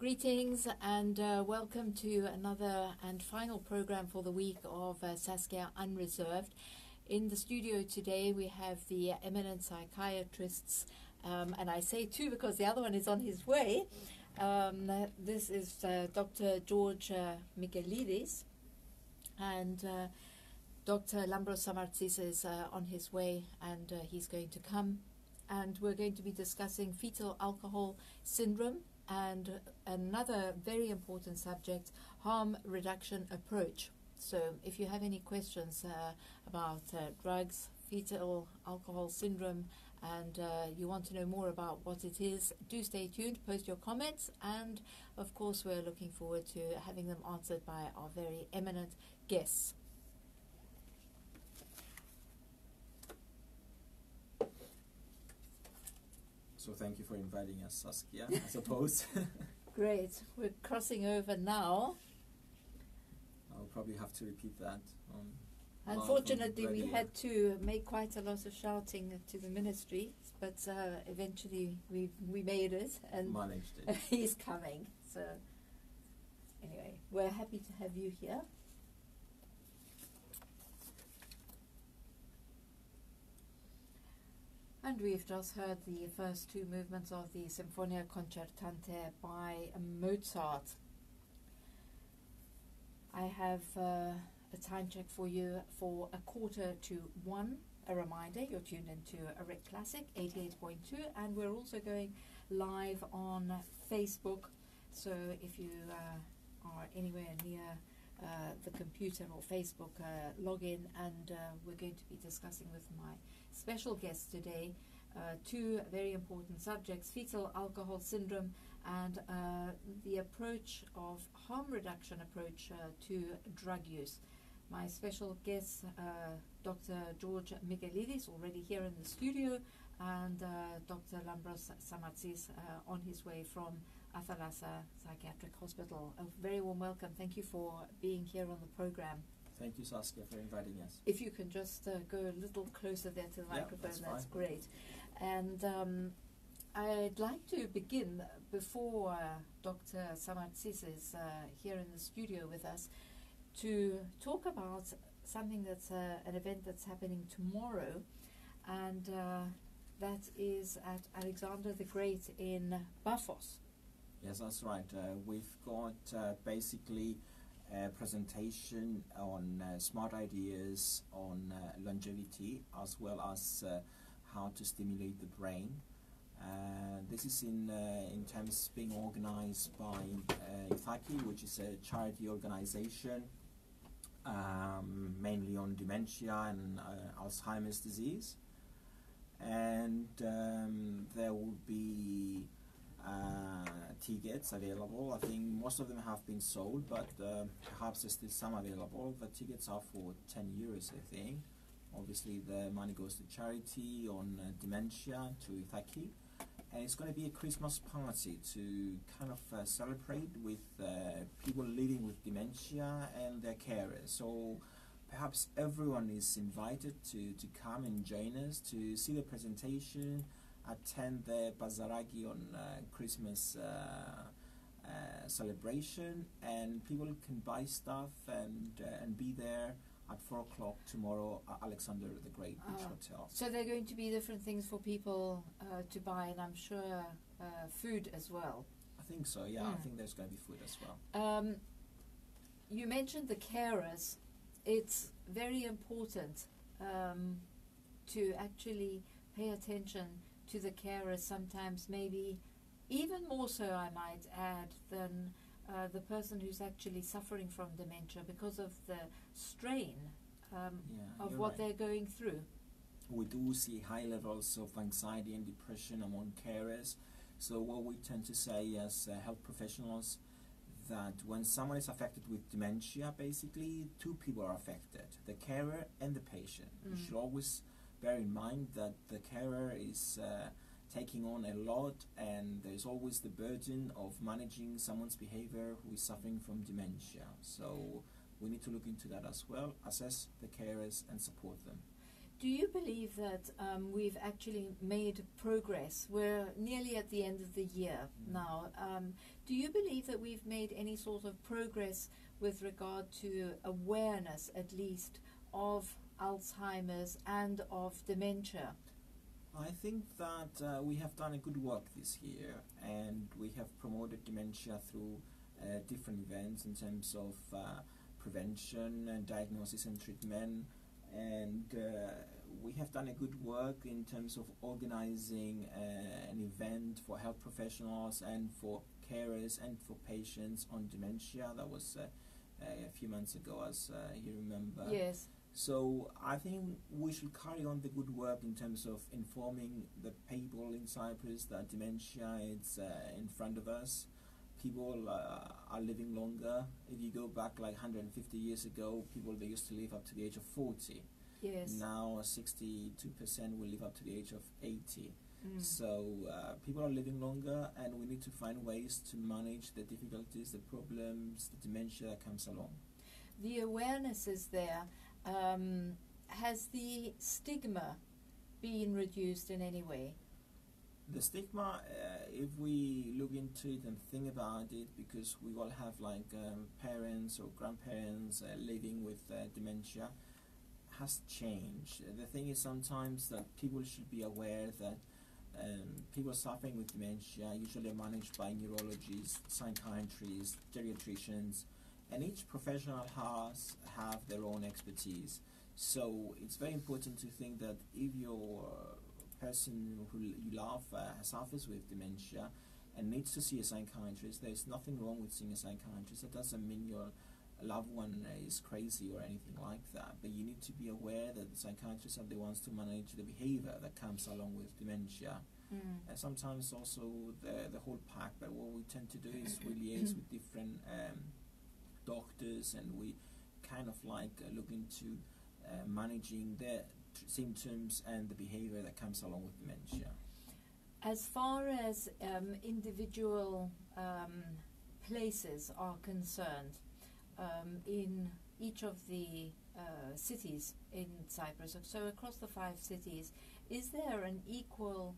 Greetings and welcome to another and final program for the week of Saskia Unreserved. In the studio today we have the eminent psychiatrists, and I say two because the other one is on his way. This is Dr. George Mikellides, and Dr. Samartzis is on his way, and he's going to come. And we're going to be discussing fetal alcohol syndrome and another very important subject, harm reduction approach. So if you have any questions about drugs, fetal alcohol syndrome, and you want to know more about what it is, do stay tuned, post your comments, and of course we're looking forward to having them answered by our very eminent guests. So thank you for inviting us, Saskia, I suppose. Great. We're crossing over now. I'll probably have to repeat that. Unfortunately, we had to make quite a lot of shouting to the ministry, but eventually we made it and managed it. He's coming. So anyway, we're happy to have you here. And we've just heard the first two movements of the Sinfonia Concertante by Mozart. I have a time check for you for 1:45. A reminder, you're tuned into a RIC Classic 88.2, and we're also going live on Facebook. So if you are anywhere near the computer or Facebook, log in, and we're going to be discussing with my special guests today two very important subjects: fetal alcohol syndrome and the approach of harm reduction approach to drug use. My special guest, Dr. George Mikellides, already here in the studio, and Dr. Samartzis on his way from Athalassa Psychiatric Hospital. A very warm welcome. Thank you for being here on the program. Thank you, Saskia, for inviting us. If you can just go a little closer there to the microphone, that's great. And I'd like to begin, before Dr. Samartzis is here in the studio with us, to talk about something that's an event that's happening tomorrow, and that is at Alexander the Great in Paphos. Yes, that's right. We've got basically a presentation on smart ideas on longevity, as well as how to stimulate the brain. This is in terms being organized by ITHAKI, which is a charity organization mainly on dementia and Alzheimer's disease. And there will be tickets available. I think most of them have been sold, but perhaps there's still some available. The tickets are for 10 euros, I think. Obviously the money goes to charity on dementia, to ITHAKI. And it's going to be a Christmas party to kind of celebrate with people living with dementia and their carers. So perhaps everyone is invited to come and join us to see the presentation, attend the Bazaragi on Christmas celebration, and people can buy stuff and be there at 4 o'clock tomorrow at Alexander the Great Beach Hotel. So there are going to be different things for people to buy, and I'm sure food as well. I think so, yeah. I think there's going to be food as well. You mentioned the carers. It's very important to actually pay attention to the carers, sometimes maybe even more so, I might add, than the person who's actually suffering from dementia, because of the strain of what they're going through. We do see high levels of anxiety and depression among carers. So what we tend to say as health professionals, that when someone is affected with dementia, basically two people are affected, the carer and the patient. You should always bear in mind that the carer is taking on a lot, and there's always the burden of managing someone's behavior who is suffering from dementia. So we need to look into that as well, assess the carers and support them. Do you believe that we've actually made progress? We're nearly at the end of the year now. Do you believe that we've made any sort of progress with regard to awareness, at least, of Alzheimer's and of dementia? I think that we have done a good work this year, and we have promoted dementia through different events in terms of prevention and diagnosis and treatment, and we have done a good work in terms of organizing an event for health professionals and for carers and for patients on dementia. That was a few months ago, as you remember. Yes. So I think we should carry on the good work in terms of informing the people in Cyprus that dementia is in front of us. People are living longer. If you go back like 150 years ago, they used to live up to the age of 40. Yes. Now 62% will live up to the age of 80. So people are living longer, and we need to find ways to manage the difficulties, the problems, the dementia that comes along. The awareness is there. Has the stigma been reduced in any way? The stigma, if we look into it and think about it, because we all have like parents or grandparents living with dementia, has changed. The thing is sometimes that people should be aware that people suffering with dementia usually are managed by neurologists, psychiatrists, geriatricians, and each professional have their own expertise. So it's very important to think that if your person who you love suffers with dementia and needs to see a psychiatrist, there's nothing wrong with seeing a psychiatrist. That doesn't mean your loved one is crazy or anything like that, but you need to be aware that the psychiatrists are the ones to manage the behavior that comes along with dementia. And sometimes also the whole pack, but what we tend to do is we liaise with different doctors, and we kind of like look into managing the symptoms and the behavior that comes along with dementia. As far as individual places are concerned, in each of the cities in Cyprus, so across the 5 cities, is there an equal,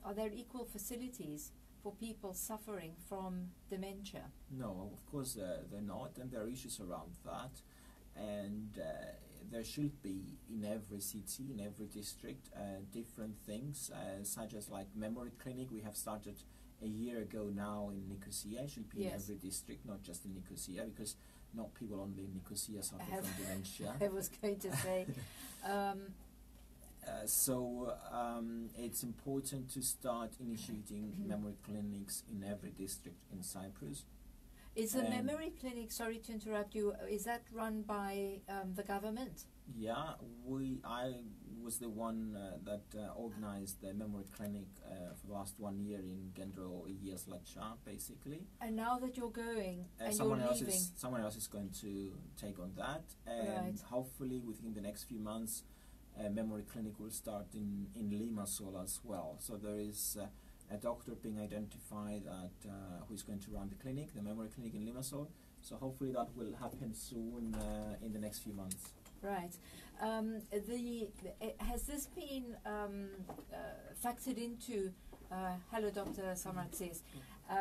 are there equal facilities for people suffering from dementia? No, of course they're not, and there are issues around that, and there should be in every city, in every district, different things, such as like memory clinic. We have started a year ago now in Nicosia. It should be in every district, not just in Nicosia, because not people only in Nicosia suffer from dementia. I was going to say. So it's important to start initiating memory clinics in every district in Cyprus. Is the memory clinic, sorry to interrupt you, is that run by the government? Yeah, I was the one that organized the memory clinic for the last 1 year in Gendro Lacha, basically. And now that you're going and someone you're else leaving, someone else is going to take on that, and hopefully within the next few months, a memory clinic will start in Limassol as well. So there is a doctor being identified who is going to run the clinic, the memory clinic in Limassol. So hopefully that will happen soon in the next few months. Right. Has this been factored into? Hello, Dr. Samartzis.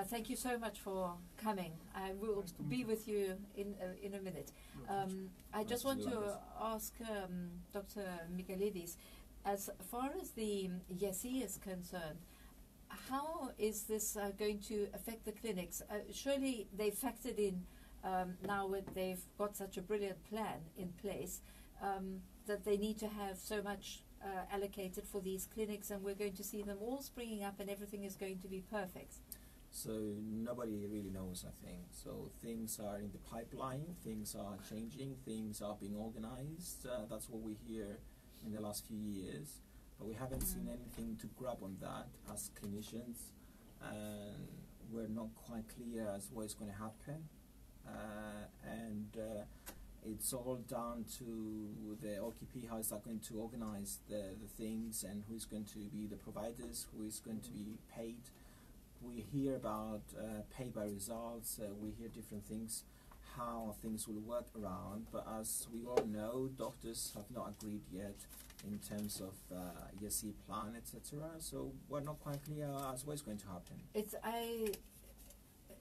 Thank you so much for coming. I will be with you in a minute. I just want to ask Dr. Mikellides, as far as the YESI is concerned, how is this going to affect the clinics? Surely they factored in now that they've got such a brilliant plan in place that they need to have so much allocated for these clinics, and we're going to see them all springing up and everything is going to be perfect. So nobody really knows, I think. So things are in the pipeline, things are changing, things are being organized. That's what we hear in the last few years. But we haven't seen anything to grab on that as clinicians. We're not quite clear as what is going to happen. It's all down to the OKP, how is that going to organize the things, and who is going to be the providers, who is going to be paid. We hear about pay by results, we hear different things. how things will work around, but as we all know, doctors have not agreed yet in terms of ESC plan, etc. So we're not quite clear as what's going to happen.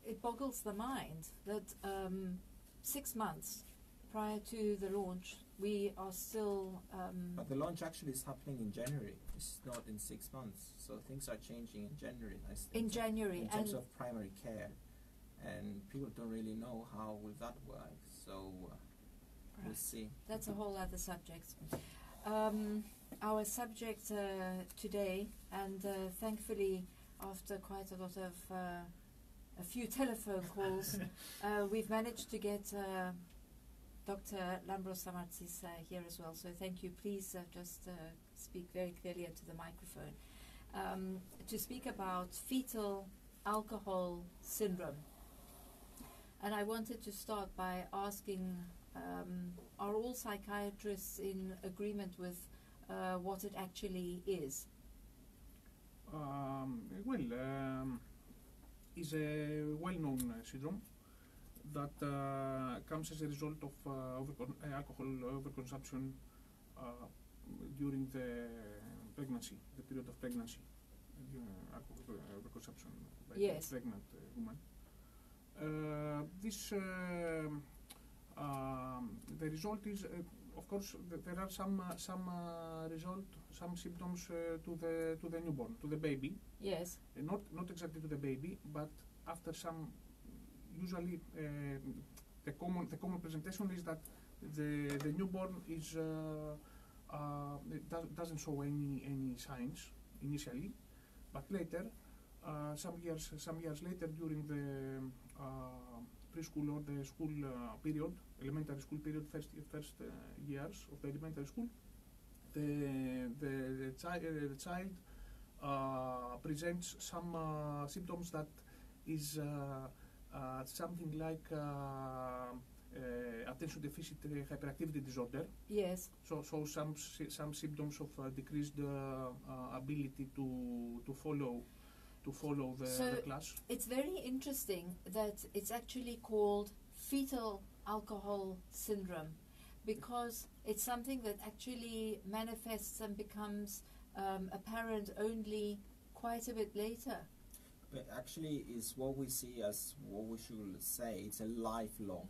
It boggles the mind that 6 months prior to the launch, we are still... but the launch actually is happening in January. It's not in 6 months. So things are changing in January. In January. In terms of primary care. And people don't really know how will that work. So we'll see. That's a whole other subject. Our subject today, and thankfully after quite a lot of... a few telephone calls, we've managed to get Dr. Samartzis here as well. So thank you. Please just speak very clearly into the microphone. To speak about fetal alcohol syndrome. And I wanted to start by asking, are all psychiatrists in agreement with what it actually is? Is a well-known syndrome that comes as a result of alcohol overconsumption during the pregnancy, the period of pregnancy, alcohol overconsumption by a pregnant woman. The result is, of course, there are some symptoms to the newborn, to the baby. Yes. Not exactly to the baby, but after some. Usually, the common presentation is that the newborn is doesn't show any signs initially, but later, some years later, during the preschool or the school period, elementary school period, first years of the elementary school, the child presents some symptoms that is something like attention deficit hyperactivity disorder. Yes. So some symptoms of decreased ability to follow the class. It's very interesting that it's actually called fetal alcohol syndrome, because it's something that actually manifests and becomes apparent only quite a bit later. But actually is what we see as what we should say, it's a lifelong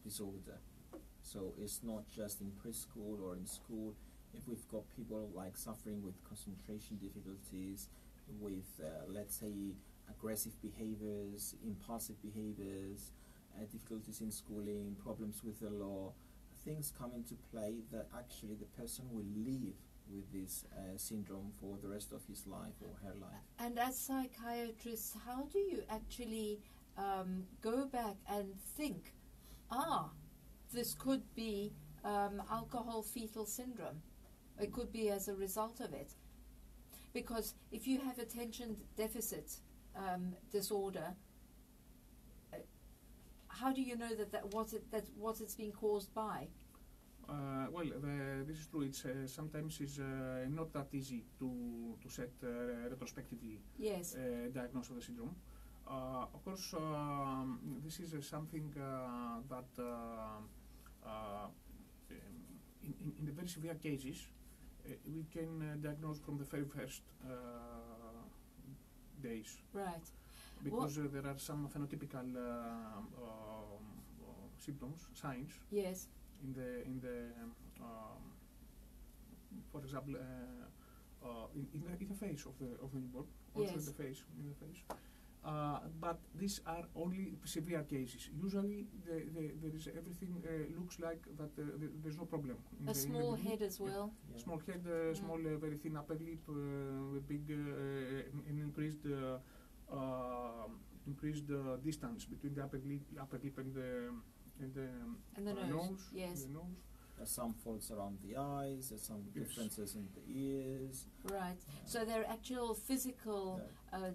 disorder. So it's not just in preschool or in school. If we've got people like suffering with concentration difficulties, with let's say aggressive behaviors, impulsive behaviors, difficulties in schooling, problems with the law, things come into play that actually the person will live with this syndrome for the rest of his life or her life. And as psychiatrists, how do you actually go back and think, this could be alcohol fetal syndrome? It could be as a result of it. Because if you have attention deficit disorder, how do you know that what it's being caused by? Well, this is true. It's sometimes is not that easy to set retrospectively diagnosis of the syndrome. Of course, this is something that in the very severe cases we can diagnose from the very first days. Right. Because there are some phenotypical symptoms, signs. Yes. In the for example, in the face of the newborn, also in the face. But these are only severe cases. Usually, there is everything looks like that there's no problem. A small head as well. Yeah. Small head, small, very thin upper lip, with big increased distance between the upper lip and the nose. Yes. The nose. There's some faults around the eyes, there's some differences in the ears. Right. So there are actual physical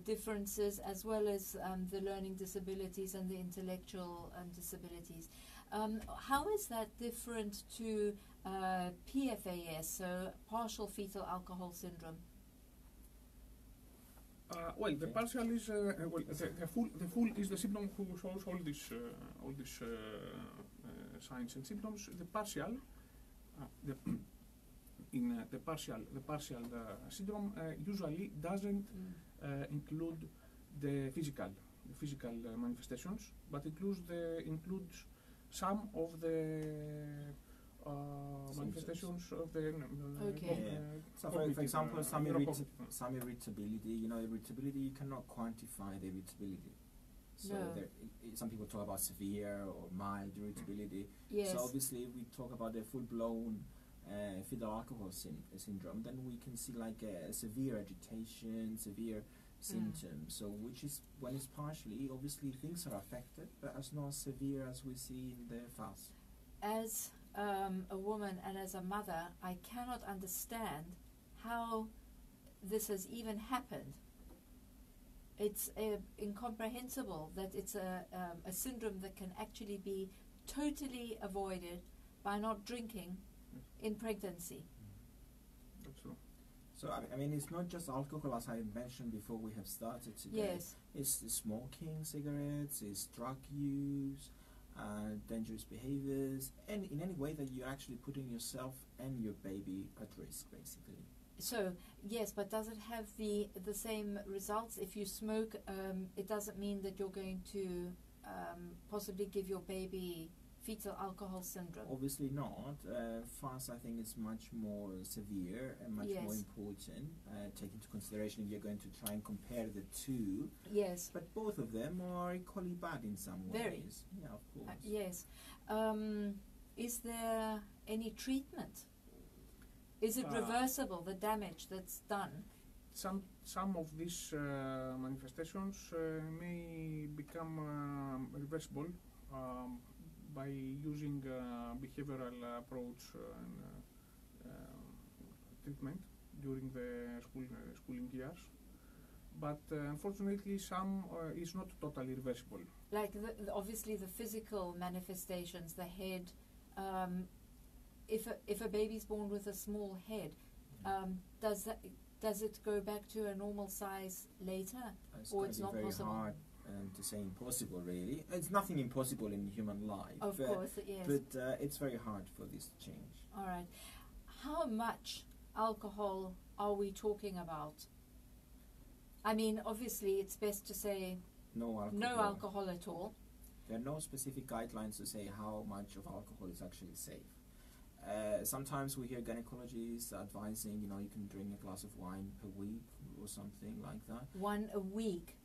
differences as well as the learning disabilities and the intellectual disabilities. How is that different to PFAS, so partial fetal alcohol syndrome? Well, the Okay. partial is the full is the symptom who shows all these signs and symptoms. The partial, the partial syndrome usually doesn't include the physical manifestations, but includes some of the manifestations of the Okay. So, for example, some irritability. You know, irritability, you cannot quantify the irritability. So No. some people talk about severe or mild irritability. Yes. So obviously, if we talk about the full-blown fetal alcohol syndrome, then we can see like a severe agitation, severe symptoms. So which is when it's partially, obviously things are affected, but as not as severe as we see in the FAS. As a woman and as a mother, I cannot understand how this has even happened. It's incomprehensible that it's a syndrome that can actually be totally avoided by not drinking in pregnancy. That's true. So I mean, it's not just alcohol, as I mentioned before we have started today. Yes. It's smoking cigarettes, it's drug use, dangerous behaviors, and in any way that you're actually putting yourself and your baby at risk, basically. So, yes, but does it have the same results? If you smoke, it doesn't mean that you're going to possibly give your baby fetal alcohol syndrome. Obviously not. FAS, I think, is much more severe and much more Yes. important. Take into consideration if you're going to try and compare the two. Yes. But both of them are equally bad in some ways. Very. Yeah, of course. Yes. Is there any treatment? Is it reversible, the damage that's done? Some of these manifestations may become reversible by using behavioral approach and treatment during the schooling years. But unfortunately, some is not totally reversible. Like obviously the physical manifestations, the head. If a baby's born with a small head, does it go back to a normal size later, or it's not very possible? hard to say impossible, really. It's nothing impossible in human life. Of course, yes. But it's very hard for this to change. All right. How much alcohol are we talking about? I mean, obviously, it's best to say No alcohol. no alcohol at all. There are no specific guidelines to say how much of alcohol is actually safe. Sometimes we hear gynecologists advising, you can drink a glass of wine per week or something like that. One a week.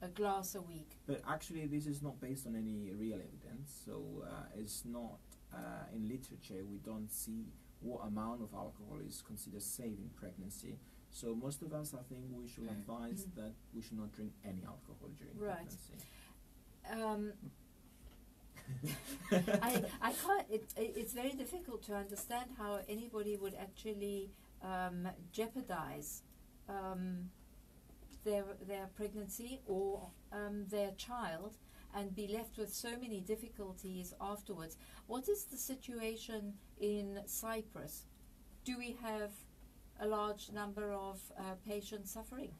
A glass a week. But actually, this is not based on any real evidence. So it's not in literature. We don't see what amount of alcohol is considered safe in pregnancy. So most of us, I think, we should advise that we should not drink any alcohol during pregnancy. I can't. It's very difficult to understand how anybody would actually jeopardize their pregnancy or their child and be left with so many difficulties afterwards. What is the situation in Cyprus? Do we have a large number of patients suffering?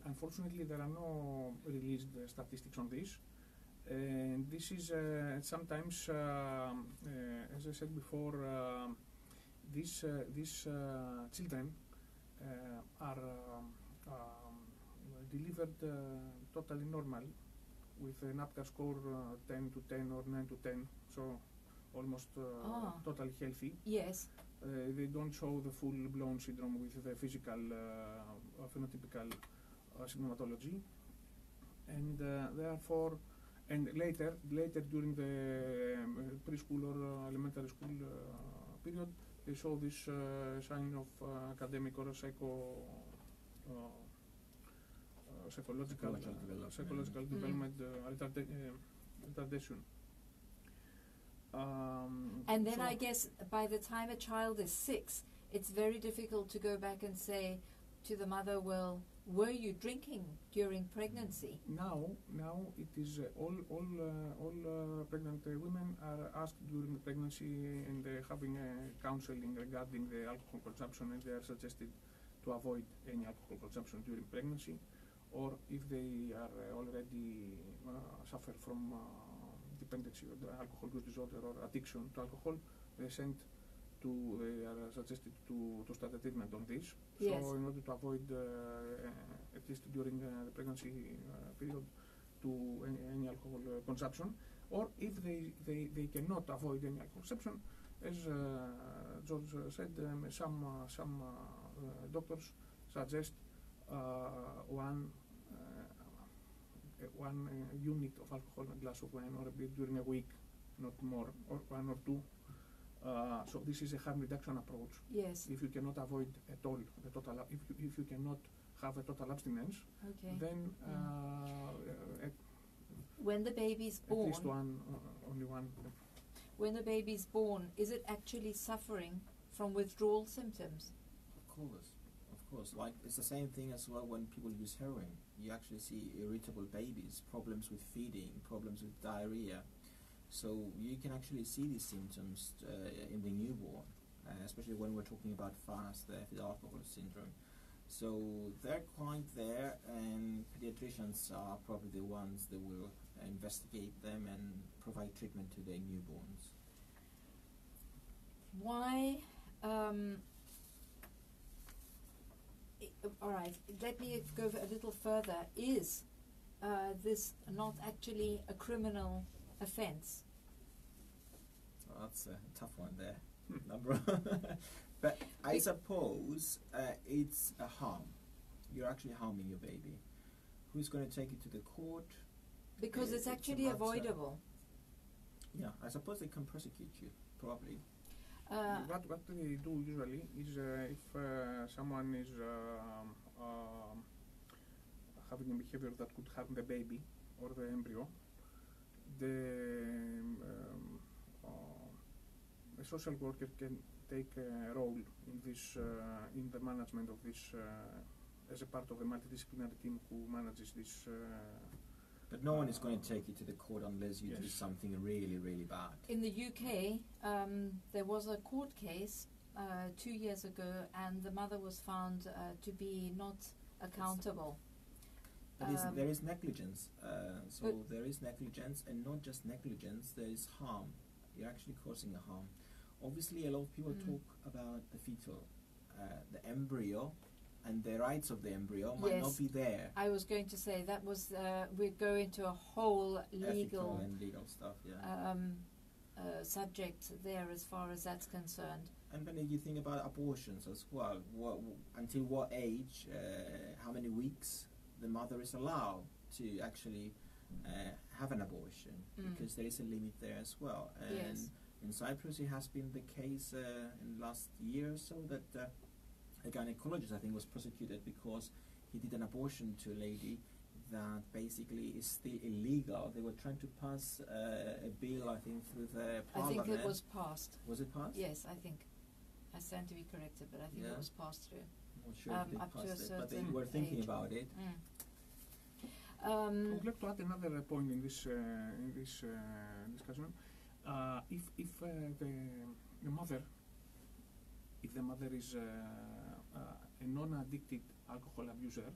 Unfortunately, there are no released statistics on this. And this is sometimes, as I said before, these children are delivered totally normal with an APGAR score 10 to 10 or 9 to 10, so almost totally healthy. Yes. They don't show the full-blown syndrome with the physical phenotypical symptomatology, and therefore, and later during the preschool or elementary school period, they show this sign of academic or psychological development retardation. And then I guess by the time a child is 6, it's very difficult to go back and say to the mother, well, were you drinking during pregnancy? Now it is all pregnant women are asked during pregnancy, and they're having counseling regarding the alcohol consumption, and they are suggested to avoid any alcohol consumption during pregnancy, or if they are already suffer from dependency or alcohol use disorder or addiction to alcohol, they are suggested to start a treatment on this. Yes. So in order to avoid, at least during the pregnancy period, to any alcohol consumption, or if they cannot avoid any alcohol consumption, as George said, some doctors suggest one unit of alcohol, a glass of wine or a beer during a week, not more, or one or two. So this is a harm reduction approach. Yes. If you cannot avoid at all the total, if you cannot have a total abstinence, Okay. then When the baby's at born, least only one. when the baby's born, is it actually suffering from withdrawal symptoms? Of course. Like it's the same thing as well when people use heroin. You actually see irritable babies, problems with feeding, problems with diarrhea. So you can actually see these symptoms in the newborn, especially when we're talking about FAST, the fetal alcohol syndrome. So they're quite there, and pediatricians are probably the ones that will investigate them and provide treatment to their newborns. Why? All right, let me go a little further. Is this not actually a criminal offence? Well, that's a tough one there. But I suppose it's a harm. You're actually harming your baby. Who's going to take it to the court? Because it's actually avoidable. Yeah, I suppose they can prosecute you, probably. What they do usually is if someone is having a behavior that could harm the baby or the embryo, the social worker can take a role in this, in the management of this, as a part of the multidisciplinary team who manages this. But no one is going to take you to the court unless you do something really, really bad. In the UK, there was a court case 2 years ago, and the mother was found to be not accountable. But there is negligence. So there is negligence, and not just negligence, there is harm. You're actually causing a harm. Obviously, a lot of people talk about the fetal, the embryo, and the rights of the embryo might not be there. I was going to say that was we go into a whole Ethical and legal stuff, subject there as far as that's concerned. And then you think about abortions as well. Until what age, how many weeks the mother is allowed to actually have an abortion, because there is a limit there as well. And in Cyprus, it has been the case in the last year or so that a gynecologist, I think, was prosecuted because he did an abortion to a lady that basically is still illegal. They were trying to pass a bill, I think, through the parliament. I think it was passed. Was it passed? Yes, I think. I stand to be corrected, but I think it was passed through. I'm not sure if they up to a passed it, but they certain were thinking age. about it. I would like to add another point in this discussion. If the mother is a non-addicted alcohol abuser,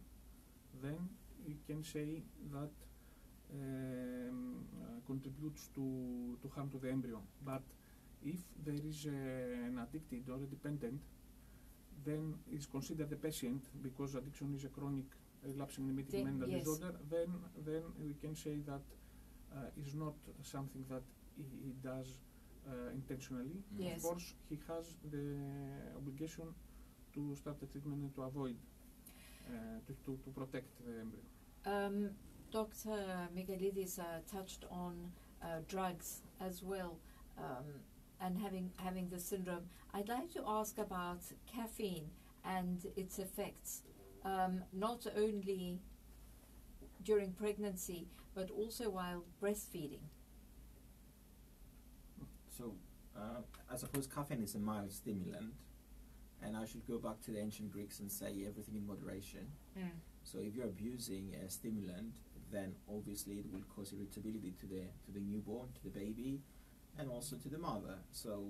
then you can say that contributes to harm to the embryo. But if there is an addicted or a dependent, then is considered a patient, because addiction is a chronic relapsing remitting mental disorder. Then we can say that is not something that he does intentionally. Of course, he has the obligation to start the treatment and to avoid, to protect the embryo. Dr. Mikellides touched on drugs as well, and having the syndrome. I'd like to ask about caffeine and its effects, not only during pregnancy, but also while breastfeeding. So I suppose caffeine is a mild stimulant, and I should go back to the ancient Greeks and say everything in moderation. So if you're abusing a stimulant, then obviously it will cause irritability to the newborn, to the baby, and also to the mother. So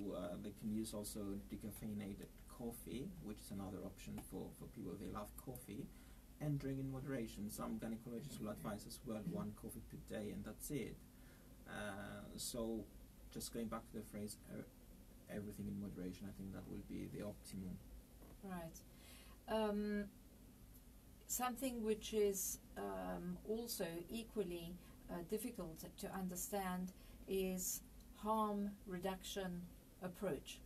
they can use also decaffeinated coffee, which is another option for people they love coffee, and drink in moderation. Some gynecologists will advise as well one coffee per day, and that's it. So just going back to the phrase everything in moderation, I think that will be the optimum. Right. Something which is also equally difficult to understand is harm reduction approach.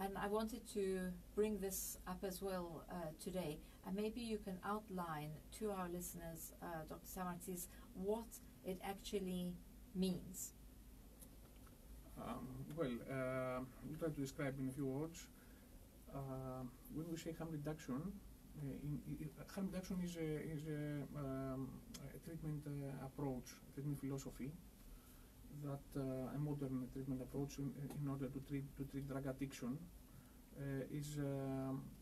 And I wanted to bring this up as well today. And maybe you can outline to our listeners, Dr. Samartzis, what it actually means. We'll try to describe in a few words. When we say harm reduction, harm reduction is a treatment approach, a treatment philosophy that a modern treatment approach in order to treat drug addiction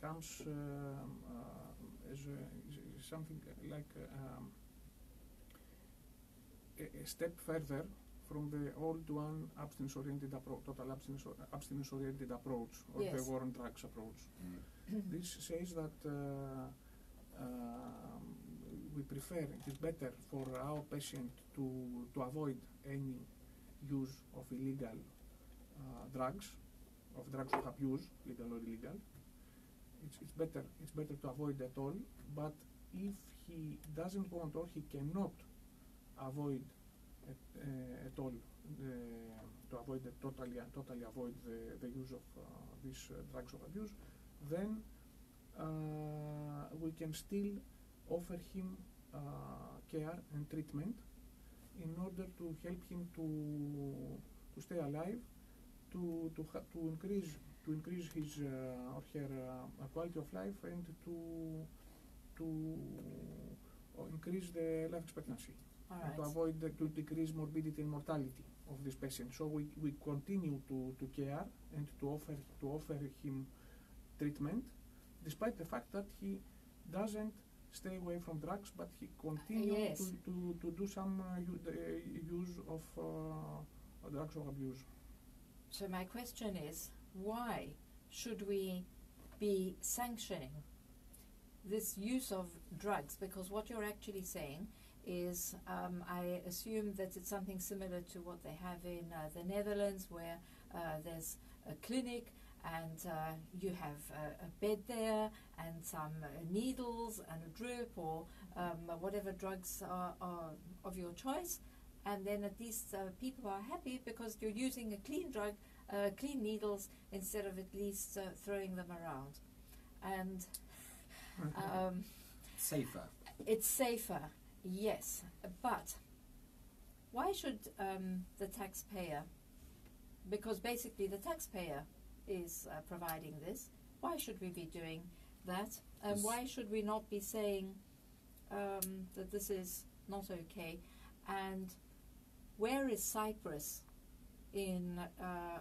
comes as something like a step further from the old one, abstinence-oriented approach, total abstinence-oriented approach, or yes. the war on drugs approach. This says that we prefer, it is better for our patient to avoid any use of illegal drugs, of drugs of abuse, legal or illegal. It's better to avoid at all. But if he doesn't want or he cannot avoid at all, to avoid totally avoid the use of these drugs of abuse, then we can still offer him care and treatment in order to help him to stay alive, to increase his or her quality of life, and to increase the life expectancy, and to decrease morbidity and mortality of this patient. So we continue to care and to offer him treatment, despite the fact that he doesn't stay away from drugs, but he continues yes. to do some use of drugs of abuse. So my question is, why should we be sanctioning this use of drugs? Because what you're actually saying is, I assume that it's something similar to what they have in the Netherlands, where there's a clinic and you have a bed there and some needles and a drip or whatever drugs are of your choice, and then at least people are happy because you're using a clean drug, clean needles, instead of at least throwing them around. And safer. It's safer, yes, but why should the taxpayer, because basically the taxpayer is providing this, why should we be doing that? And why should we not be saying that this is not okay? And where is Cyprus in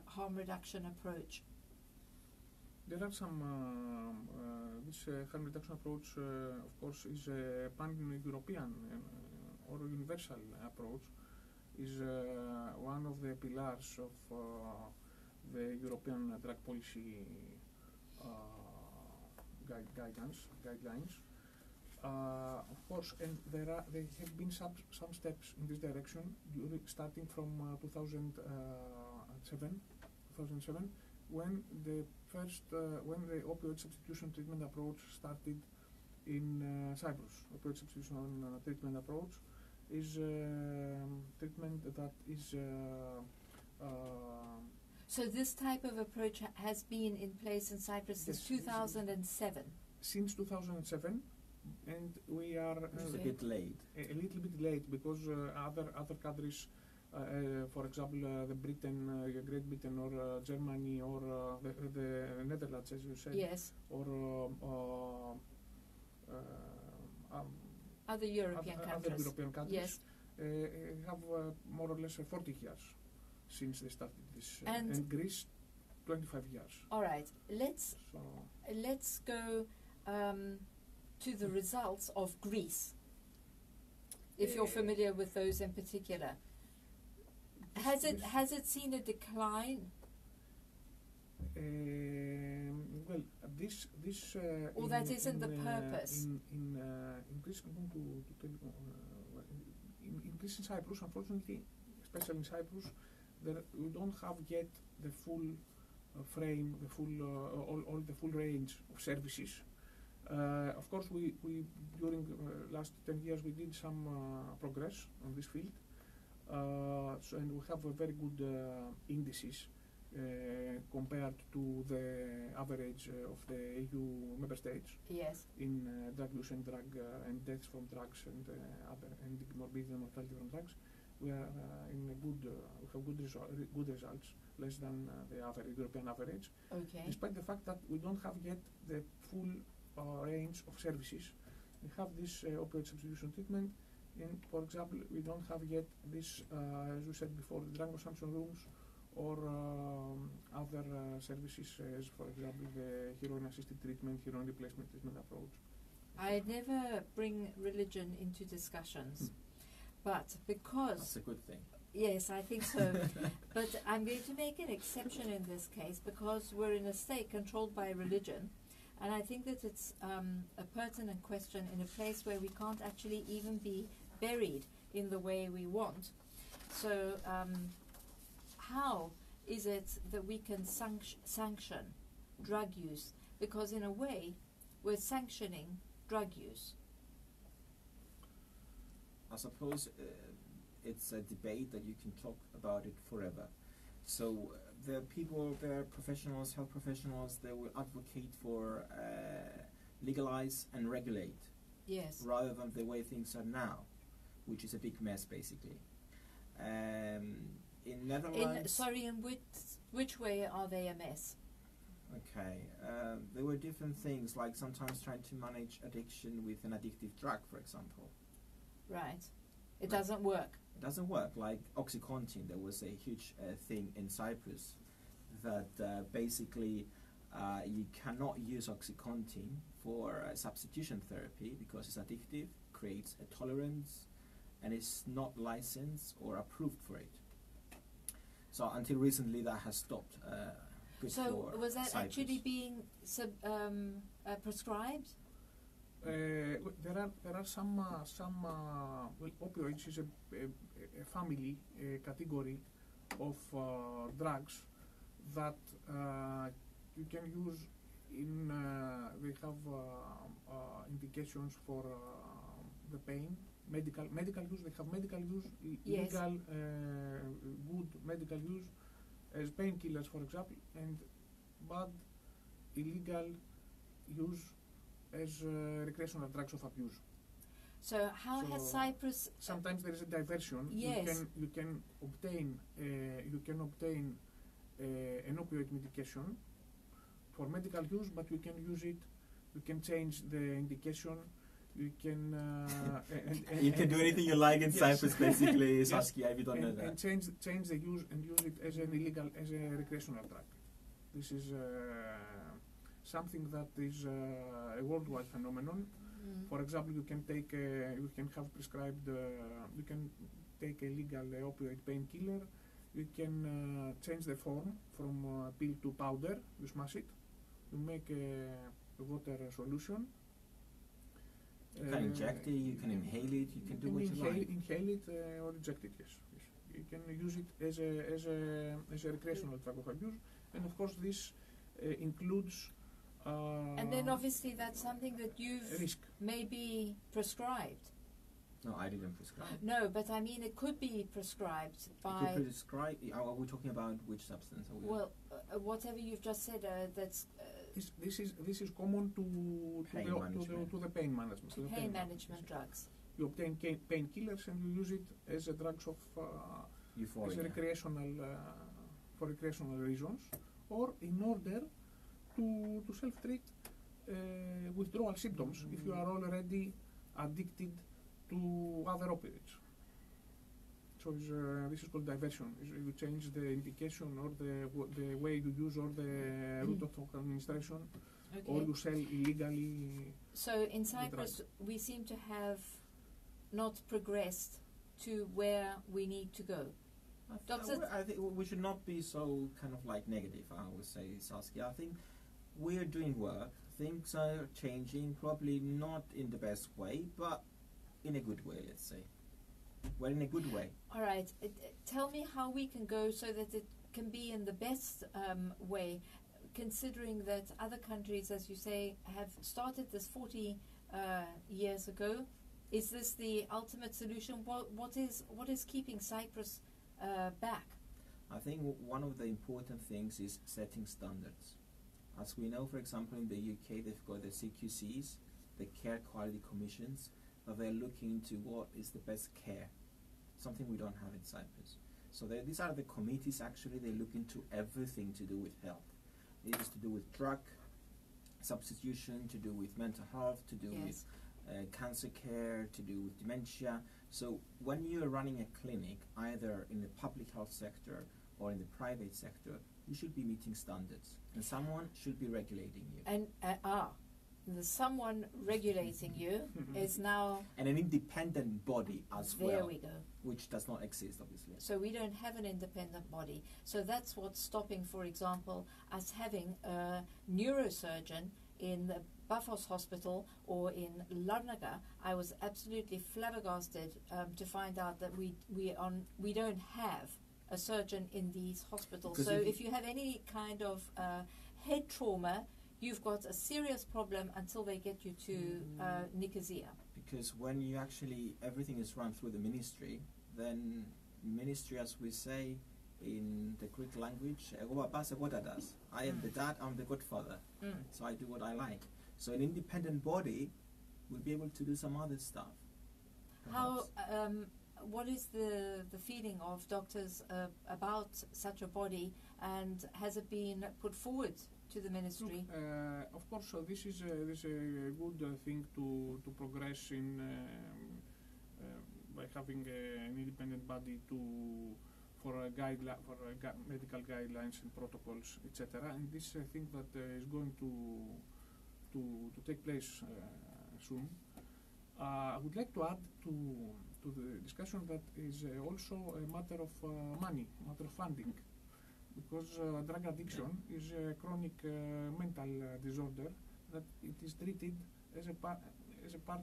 harm reduction approach? There are some, this harm reduction approach, of course, is a pan-European or universal approach, is one of the pillars of the European drug policy guidelines. Of course, and there have been some steps in this direction starting from 2007, when the opioid substitution treatment approach started in Cyprus. Opioid substitution treatment approach is treatment that is so this type of approach has been in place in Cyprus since 2007? Since 2007, and we are a bit late. A little bit late, because other countries, for example, the Great Britain, or Germany, or the Netherlands, as you said, yes, or other European countries, yes, have more or less 40 years since they started this, and Greece 25 years. All right, let's go to the results of Greece, if you're familiar with those in particular. Has it seen a decline? Well, this or that isn't the purpose. In Greece, I'm going to tell you, in Greece and Cyprus, unfortunately, especially in Cyprus, we don't have yet the full frame, the full all the full range of services. Of course, we during last 10 years we did some progress on this field, and we have a very good indices compared to the average of the EU member states. Yes. In drug use and and deaths from drugs and morbidity and mortality from drugs. We are in a good, we have good results, less than the European average. Okay. Despite the fact that we don't have yet the full range of services. We have this opioid substitution treatment, and for example, we don't have yet this, as we said before, the drug consumption rooms or other services, as for example the heroin-assisted treatment, heroin replacement treatment approach. I never bring religion into discussions, but because... That's a good thing. Yes, I think so. But I'm going to make an exception in this case because we're in a state controlled by religion, and I think that it's a pertinent question in a place where we can't actually even be buried in the way we want. So how is it that we can sanction drug use? Because in a way, we're sanctioning drug use. I suppose it's a debate that you can talk about it forever. So there are people, there are professionals, health professionals, they will advocate for legalize and regulate. Yes. Rather than the way things are now, which is a big mess basically. In Netherlands... in which way are they a mess? Okay, there were different things, like sometimes trying to manage addiction with an addictive drug, for example. Right. It doesn't work. It doesn't work. Like OxyContin, there was a huge thing in Cyprus that basically you cannot use OxyContin for substitution therapy because it's addictive, creates a tolerance, and it's not licensed or approved for it. So until recently that has stopped. So was that Cyprus. actually being prescribed? There are some well, opioids is a family category of drugs that you can use in. They have indications for the pain, medical use. They have medical use, Yes. legal, good medical use as painkillers, for example, and bad illegal use as recreational drugs of abuse. So how has Cyprus... Sometimes there is a diversion. Yes. You can obtain an opioid medication for medical use, but you can use it. You can change the indication. You can you can do anything you like in yes. Cyprus, basically, Saskia, if you don't know that. And change the use and use it as an illegal, as a recreational drug. This is something that is a worldwide phenomenon. For example, you can take you can have prescribed you can take a legal opioid painkiller. You can change the form from pill to powder. You smash it. You make a water solution. You can inject it, you can inhale it, you can do what you like. Inhale it or inject it, yes. You can use it as a recreational drug of abuse. And of course this includes... and then obviously that's something that you've risk. Maybe prescribed. No, I didn't prescribe. No, but I mean it could be prescribed by... You could prescribe... Are we talking about which substance? Well, whatever you've just said, that's... This is common to the pain management. To pain management drugs. You obtain painkillers and you use it as a drugs of euphoria. As a recreational for recreational reasons, or in order to self-treat withdrawal symptoms if you are already addicted to other opioids. So this is called diversion. You change the indication or the way you use or the route of administration, Okay. or you sell illegally. So in Cyprus, we seem to have not progressed to where we need to go. I think we should not be so kind of like negative, I would say, Saskia. I think we're doing work. Things are changing, probably not in the best way, but in a good way, let's say. Well, in a good way. All right. Tell me how we can go so that it can be in the best way, considering that other countries, as you say, have started this 40 years ago. Is this the ultimate solution? What is keeping Cyprus back? I think one of the important things is setting standards. As we know, for example, in the UK, they've got the CQCs, the Care Quality Commissions, that they're looking into what is the best care, something we don't have in Cyprus. So these are the committees, actually, they look into everything to do with health. It is to do with drug substitution, to do with mental health, to do with cancer care, to do with dementia. So when you're running a clinic, either in the public health sector or in the private sector, you should be meeting standards, and someone should be regulating you. And the someone regulating you is now... And an independent body as well. There we go. Which does not exist, obviously. So we don't have an independent body. So that's what's stopping, for example, us having a neurosurgeon in the Bafos Hospital or in Larnaca. I was absolutely flabbergasted to find out that we don't have a surgeon in these hospitals. So if you have any kind of head trauma, you've got a serious problem until they get you to Nicosia. Because when you actually, everything is run through the ministry, then ministry, as we say in the Greek language, I am the dad, I'm the godfather. So I do what I like. So an independent body will be able to do some other stuff. How? What is the feeling of doctors about such a body, and has it been put forward to the ministry? Of course, this is a good thing to progress in by having an independent body for medical guidelines and protocols, etc. And this I think that is going to take place soon. I would like to add to the discussion that is also a matter of money, matter of funding, because drug addiction is a chronic mental disorder that it is treated as a part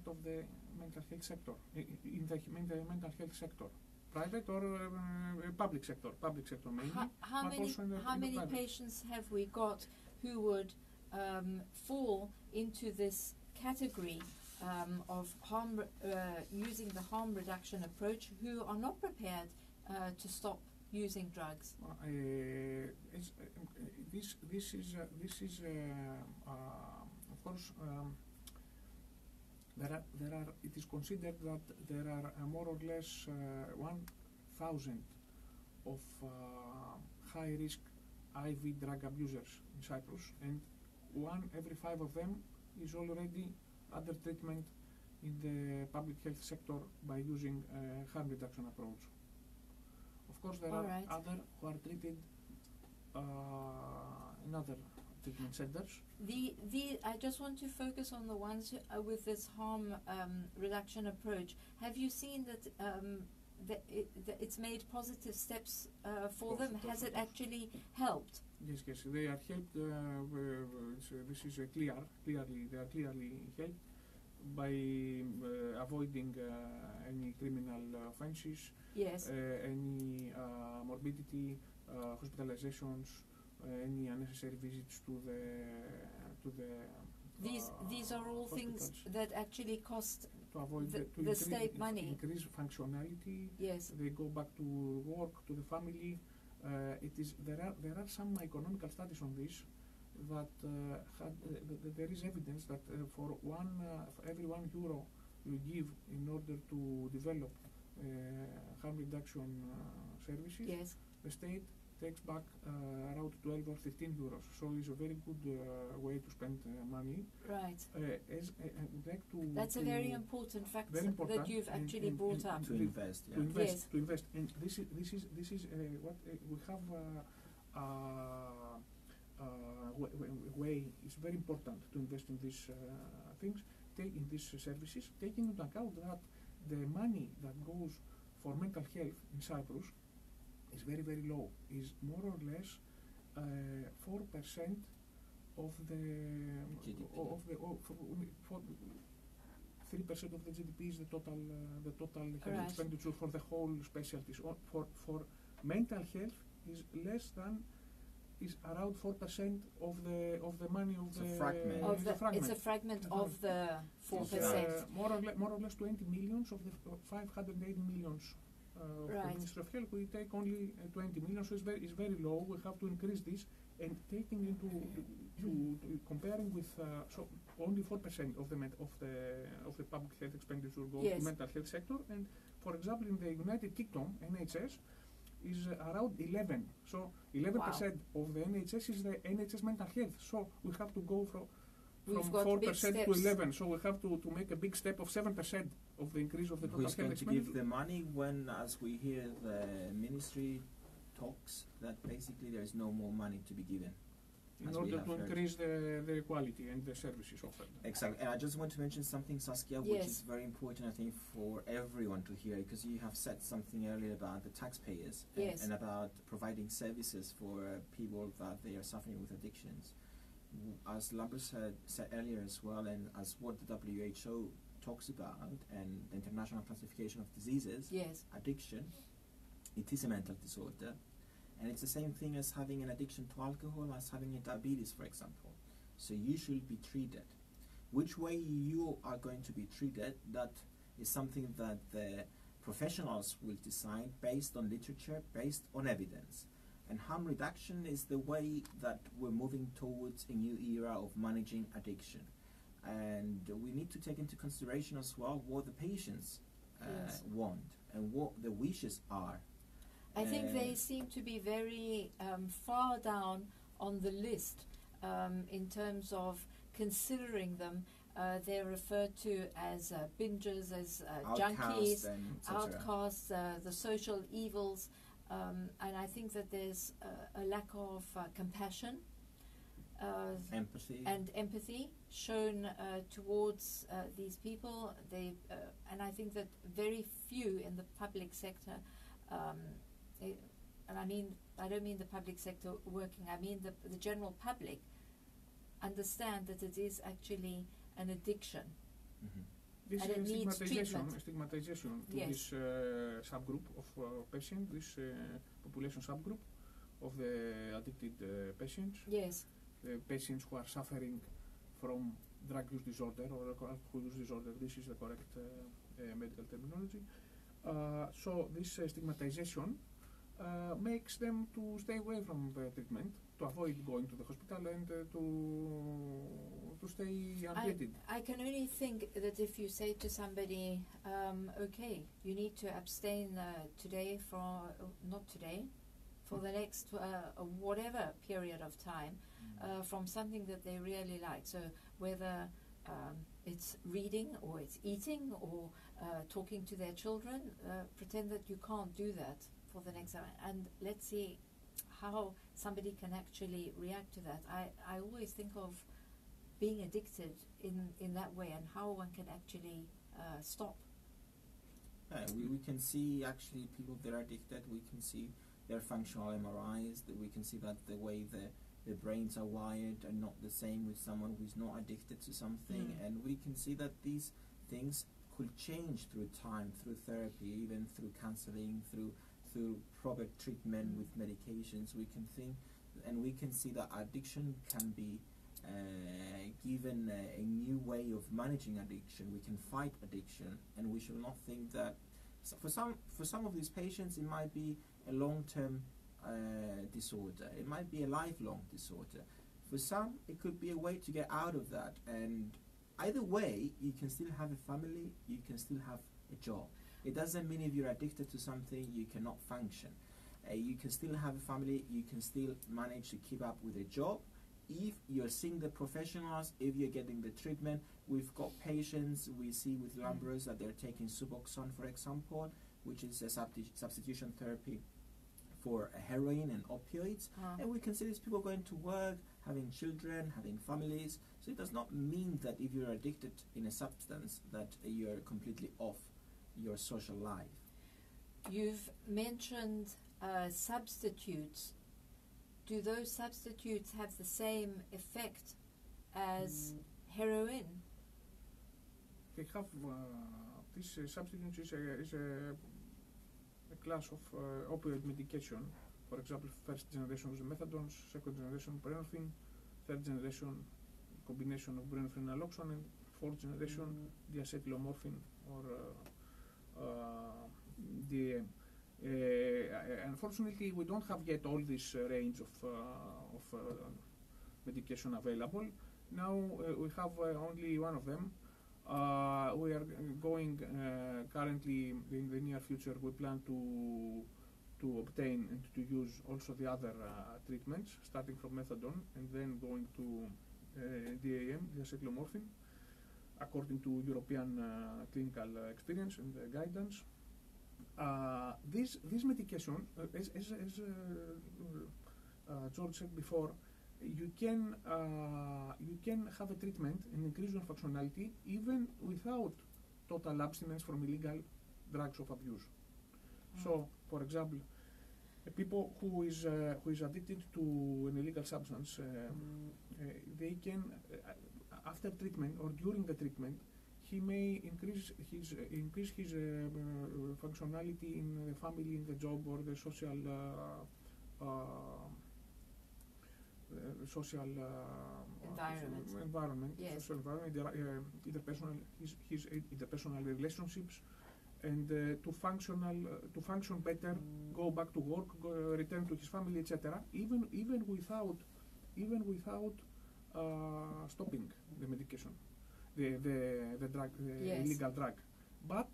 of the mental health sector, in the mental health sector, private or public sector mainly. How many patients have we got who would fall into this category of using the harm reduction approach, who are not prepared to stop using drugs? This is of course it is considered that there are more or less 1,000 of high risk IV drug abusers in Cyprus, and 1 every 5 of them is already under treatment in the public health sector by using a harm reduction approach. Of course, there are others who are treated in other treatment centers. I just want to focus on the ones with this harm reduction approach. Have you seen that it's made positive steps for them? Has it actually helped? Yes, they are helped. This is clearly they are clearly helped by avoiding any criminal offences, any morbidity, hospitalizations, any unnecessary visits to the. These are all hospitals. Things that actually cost to avoid the state money. Increase functionality. Yes. They go back to work, to the family. There are some economical studies on this that there is evidence that for every €1 you give in order to develop harm reduction services, the state takes back around 12 or 15 euros. So it's a very good way to spend money. Right. That's a very important fact that you've actually brought up. To invest, yeah. To invest, and this is what we have. Way it's very important to invest in these things, in these services, taking into account that the money that goes for mental health in Cyprus is very, very low. Is more or less 4% of the GDP. For 3% of the GDP is the total health Right. expenditure for the whole specialties. For mental health is around 4% of the money of It's the a fragment. It's a fragment of the 4%. More or less 20 millions of the 580 millions of the Right. Ministry of Health. We take only 20 million, so it's very low. We have to increase this, and taking into comparing with so only 4% of the public health expenditure goes Yes. to mental health sector, and for example in the United Kingdom NHS is around 11. So 11% of the NHS is the NHS mental health. So we have to go from We've got 4% big to steps. 11. So we have to make a big step of 7% of the increase of the total Who's health going to give expenditure. the money when, as we hear the ministry talks, that basically there is no more money to be given? In as we order have to heard. increase the quality and the services offered. Exactly, and I just want to mention something, Saskia, which Yes. is very important, I think, for everyone to hear, because you have said something earlier about the taxpayers Yes. and about providing services for people that they are suffering with addictions. As Lambert said earlier as well, and as what the WHO talks about, and the International Classification of Diseases, Yes. addiction, it is a mental disorder. And it's the same thing as having an addiction to alcohol, as having a diabetes, for example. So you should be treated. Which way you are going to be treated, that is something that the professionals will decide based on literature, based on evidence. And harm reduction is the way that we're moving towards a new era of managing addiction. And we need to take into consideration as well what the patients Yes. want and what the wishes are. I think they seem to be very far down on the list in terms of considering them. They're referred to as bingers, as junkies, Outcasts and et cetera. outcasts, the social evils, and I think that there's a lack of compassion Empathy. and empathy shown towards these people. And I think that very few in the public sector, and I don't mean the public sector working, I mean the general public, understand that it is actually an addiction. Mhm. This And is it needs stigmatization to Yes. this subgroup of patients, this population subgroup of the addicted patients, Yes, the patients who are suffering from drug use disorder or alcohol use disorder. This is the correct medical terminology. So this stigmatization makes them to stay away from the treatment, to avoid going to the hospital, and to stay untreated. I can only think that if you say to somebody, okay, you need to abstain today not today, for the next whatever period of time, from something that they really like. So whether it's reading or it's eating or talking to their children, pretend that you can't do that for the next hour, and let's see how somebody can actually react to that. I always think of being addicted in that way, and how one can actually stop. We can see actually people that are addicted, we can see their functional MRIs, that we can see that the way the brains are wired are not the same with someone who's not addicted to something, and we can see that these things could change through time, through therapy, even through counseling, through proper treatment with medications. We can think, and we can see that addiction can be given a new way of managing addiction. We can fight addiction, and we should not think that for some of these patients it might be a long-term disorder. It might be a lifelong disorder. For some, it could be a way to get out of that. And either way, you can still have a family, you can still have a job. It doesn't mean if you're addicted to something, you cannot function. You can still have a family, you can still manage to keep up with a job. If you're seeing the professionals, if you're getting the treatment, we've got patients, we see with Lambros that they're taking Suboxone, for example, which is a substitution therapy for heroin and opioids. And we can see these people going to work, having children, having families. So it does not mean that if you're addicted in a substance that you're completely off your social life. You've mentioned substitutes do those substitutes have the same effect as heroin? They have this substitute is a class of opioid medication. For example, first generation was methadone, second generation buprenorphine, third generation combination of buprenorphine and naloxone, and fourth generation diacetylmorphine or DAM. Unfortunately, we don't have yet all this range of medication available. Now we have only one of them. We are going currently in the near future. We plan to obtain and to use also the other treatments, starting from methadone and then going to DAM, diacetylmorphine, according to European clinical experience and guidance. This medication, as George said before, you can have a treatment and increase your functionality even without total abstinence from illegal drugs of abuse. So, for example, people who is addicted to an illegal substance, they can, after treatment or during the treatment, he may increase his functionality in the family, in the job, or the social environment. Yes. Social environment, his interpersonal relationships, and to function better, go back to work, return to his family, etc. Even without stopping the medication, the drug, the illegal drug. But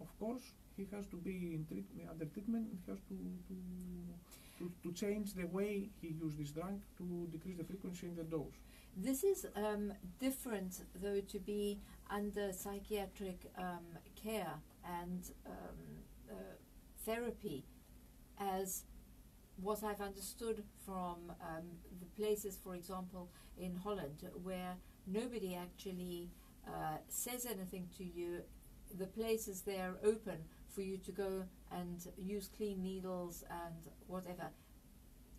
of course, he has to be under treatment. He has to change the way he uses this drug to decrease the frequency and the dose. This is different, though, to be under psychiatric care and therapy, as what I've understood from the places, for example, in Holland, where nobody actually says anything to you. The places there open for you to go and use clean needles and whatever.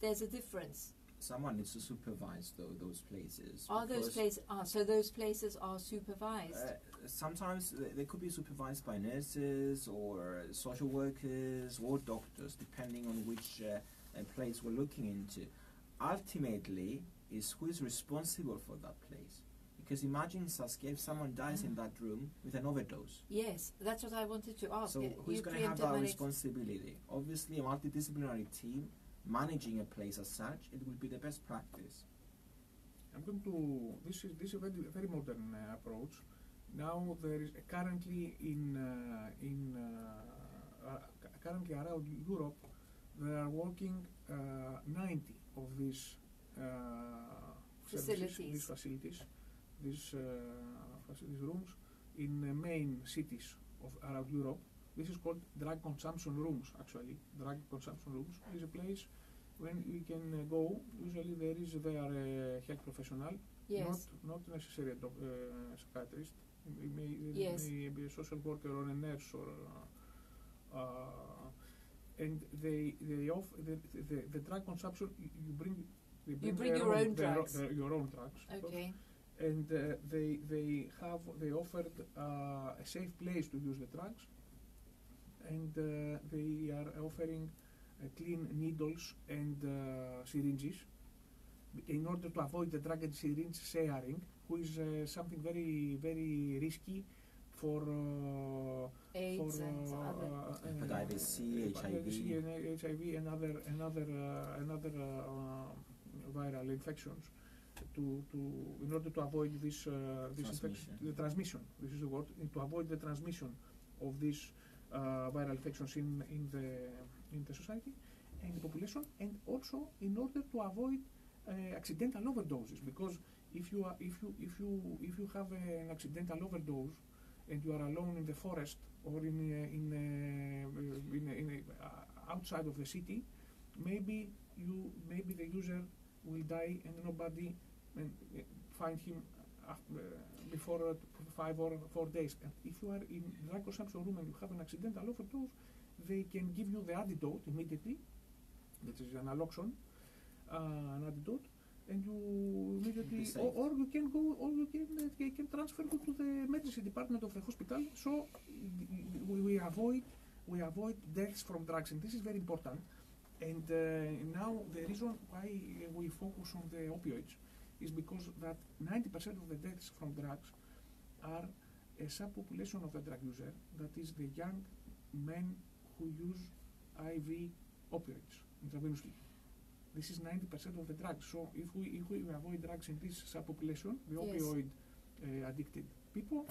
There's a difference. Someone needs to supervise those places. So those places are supervised? Sometimes they could be supervised by nurses or social workers or doctors, depending on which place we're looking into. Ultimately, is who is responsible for that place. Because imagine, Saskia, if someone dies in that room with an overdose. Yes, that's what I wanted to ask. So who's going to have that responsibility? Obviously, a multidisciplinary team managing a place as such, it will be the best practice. I'm going to. This is a very modern approach. Now there is currently currently around Europe there are working 90 of these facilities, these rooms in main cities around Europe. This is called drug consumption rooms, actually. Drug consumption rooms is a place when you can go. Usually there is a health professional, not necessarily a psychiatrist. It may be a social worker or a nurse, or and they offer the drug consumption. You bring your own drugs. Your own drugs. Okay. And they offered a safe place to use the drugs, and they are offering clean needles and syringes in order to avoid the drug and syringe sharing, which is something very, very risky for AIDS and hepatitis C, HIV, and other viral infections. In order to avoid this infection, the transmission. This is the word. To avoid the transmission of these viral infections in the society and the population, and also in order to avoid accidental overdoses. Because if you have an accidental overdose and you are alone in the forest or outside of the city, maybe the user will die and nobody find him before 5 or 4 days. And if you are in drug consumption room and you have an accidental overdose, they can give you the antidote immediately, that is an naloxone, an antidote, and you immediately, safe. or you can go, or you can transfer you to the emergency department of the hospital. So we avoid deaths from drugs, and this is very important. And now the reason why we focus on the opioids is because that 90% of the deaths from drugs are a subpopulation of the drug user, that is the young men who use IV opioids intravenously. This is 90% of the drugs. So if we avoid drugs in this subpopulation, the opioid addicted people,